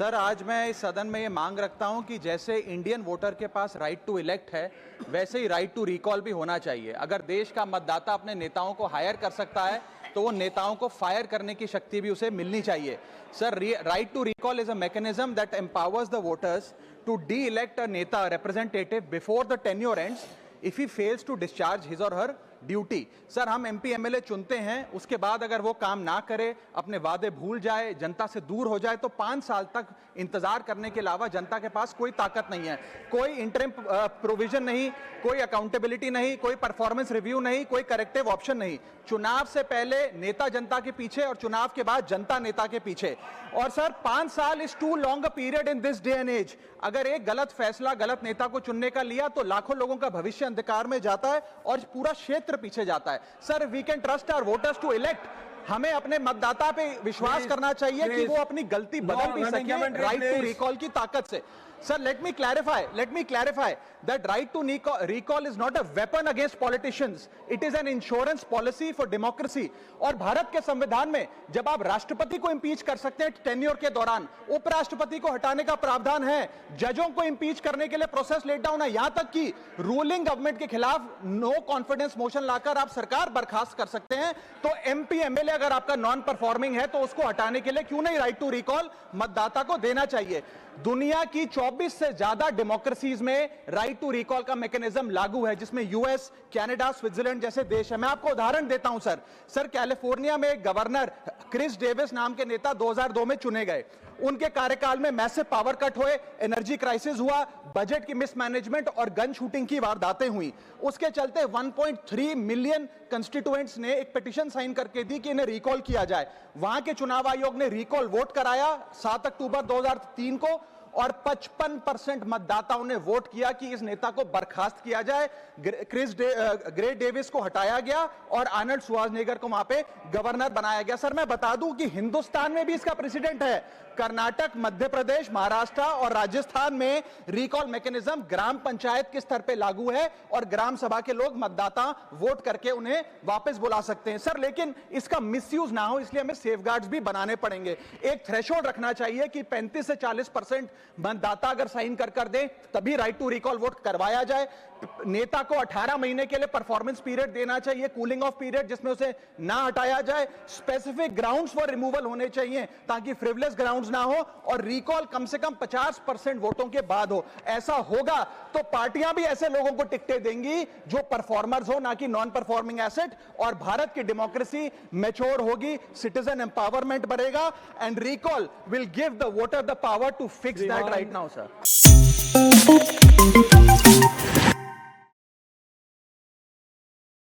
Sir, आज मैं इस सदन में ये मांग रखता हूं कि जैसे इंडियन वोटर के पास राइट टू इलेक्ट है, वैसे ही राइट टू रिकॉल भी होना चाहिए। अगर देश का मतदाता अपने नेताओं को हायर कर सकता है तो वो नेताओं को फायर करने की शक्ति भी उसे मिलनी चाहिए। Sir, right to recall is a mechanism that empowers the voters to de elect a neta representative before the tenure ends if he fails to discharge his or her duty. Sir, हम MP MLA चुनते हैं, उसके बाद अगर वो काम ना करे, अपने वादे भूल जाए, जनता से दूर हो जाए, तो 5 साल तक इंतजार करने के अलावा जनता के पास कोई ताकत नहीं है। कोई इंटरिम प्रोविजन नहीं, कोई अकाउंटेबिलिटी नहीं, कोई परफॉर्मेंस रिव्यू नहीं, कोई करेक्टिव ऑप्शन नहीं। चुनाव से पहले नेता जनता के पीछे और चुनाव के बाद जनता नेता के पीछे। और सर, 5 साल is too long a period in this day and age. अगर एक गलत फैसला गलत नेता को चुनने का लिया तो लाखों लोगों का भविष्य अंधकार में जाता है और पूरा क्षेत्र पीछे जाता है। Sir, we can trust our voters to elect. हमें अपने मतदाता पे विश्वास करना चाहिए कि वो अपनी गलती बदल भी सके राइट टू रिकॉल की ताकत से। Sir, let me clarify that right to recall is not a weapon against politicians. It is an insurance policy for democracy. और भारत के संविधान में जब आप राष्ट्रपति को इंपीच कर सकते हैं टेन्योर के दौरान, उपराष्ट्रपति को हटाने का प्रावधान है, जजों को इंपीच करने के लिए प्रोसेस लेट डाउन है, यहां तक कि रूलिंग गवर्नमेंट के खिलाफ नो कॉन्फिडेंस मोशन लाकर आप सरकार बर्खास्त कर सकते हैं। तो एमपी एमएलए अगर आपका नॉन परफॉर्मिंग है तो उसको हटाने के लिए क्यों नहीं राइट टू रिकॉल मतदाता को देना चाहिए। दुनिया की 24 से ज्यादा डेमोक्रेसीज में राइट टू रिकॉल का मैकेनिज्म लागू है, जिसमें यूएस, कनाडा, स्विट्जरलैंड जैसे देश है। मैं आपको उदाहरण देता हूं सर, कैलिफोर्निया में एक गवर्नर क्रिस डेविस नाम के नेता 2002 में चुने गए। उनके कार्यकाल में मैसिव पावर कट हुए, एनर्जी क्राइसिस हुआ, बजट की मिसमैनेजमेंट और गन शूटिंग की वारदातें हुई। उसके चलते 1.3 मिलियन कंस्टिट्यूएंट्स ने एक पिटीशन साइन करके दी कि इन्हें रिकॉल किया जाए। वहां के चुनाव आयोग ने रिकॉल वोट कराया 7 अक्टूबर 2003 को और 55% मतदाताओं ने वोट किया कि इस नेता को बर्खास्त किया जाए। ग्रे डेविस को हटाया गया और आर्नल्ड श्वार्ज़नेगर को वहां पे गवर्नर बनाया गया। सर, मैं बता दूं कि हिंदुस्तान में भी इसका प्रेसिडेंट है। कर्नाटक, मध्य प्रदेश, महाराष्ट्र और राजस्थान में रिकॉल मैकेनिज्म ग्राम पंचायत के स्तर पे लागू है और ग्राम सभा के लोग मतदाता वोट करके उन्हें वापस बुला सकते हैं। सर, लेकिन इसका मिसयूज ना हो, इसलिए हमें सेफगार्ड्स भी बनाने पड़ेंगे। एक थ्रेशोल्ड रखना चाहिए कि 35 से 40% मतदाता अगर साइन कर दे तभी राइट टू रिकॉल वोट करवाया जाए। नेता को 18 महीने के लिए परफॉर्मेंस पीरियड देना चाहिए, कूलिंग ऑफ पीरियड, जिसमें उसे ना हटाया जाए। स्पेसिफिक ग्राउंड्स फॉर रिमूवल होने चाहिए ताकि फ्रिवलेस ग्राउंड्स ना हो और रिकॉल कम से कम 50% वोटों के बाद हो। ऐसा होगा तो पार्टियां भी ऐसे लोगों को टिकटें देंगी जो परफॉर्मर्स हो, ना कि नॉन परफॉर्मिंग एसेट, और भारत की डेमोक्रेसी मैच्योर होगी, सिटीजन एम्पावरमेंट बढ़ेगा and recall will give the voter the power to fix that right now sir.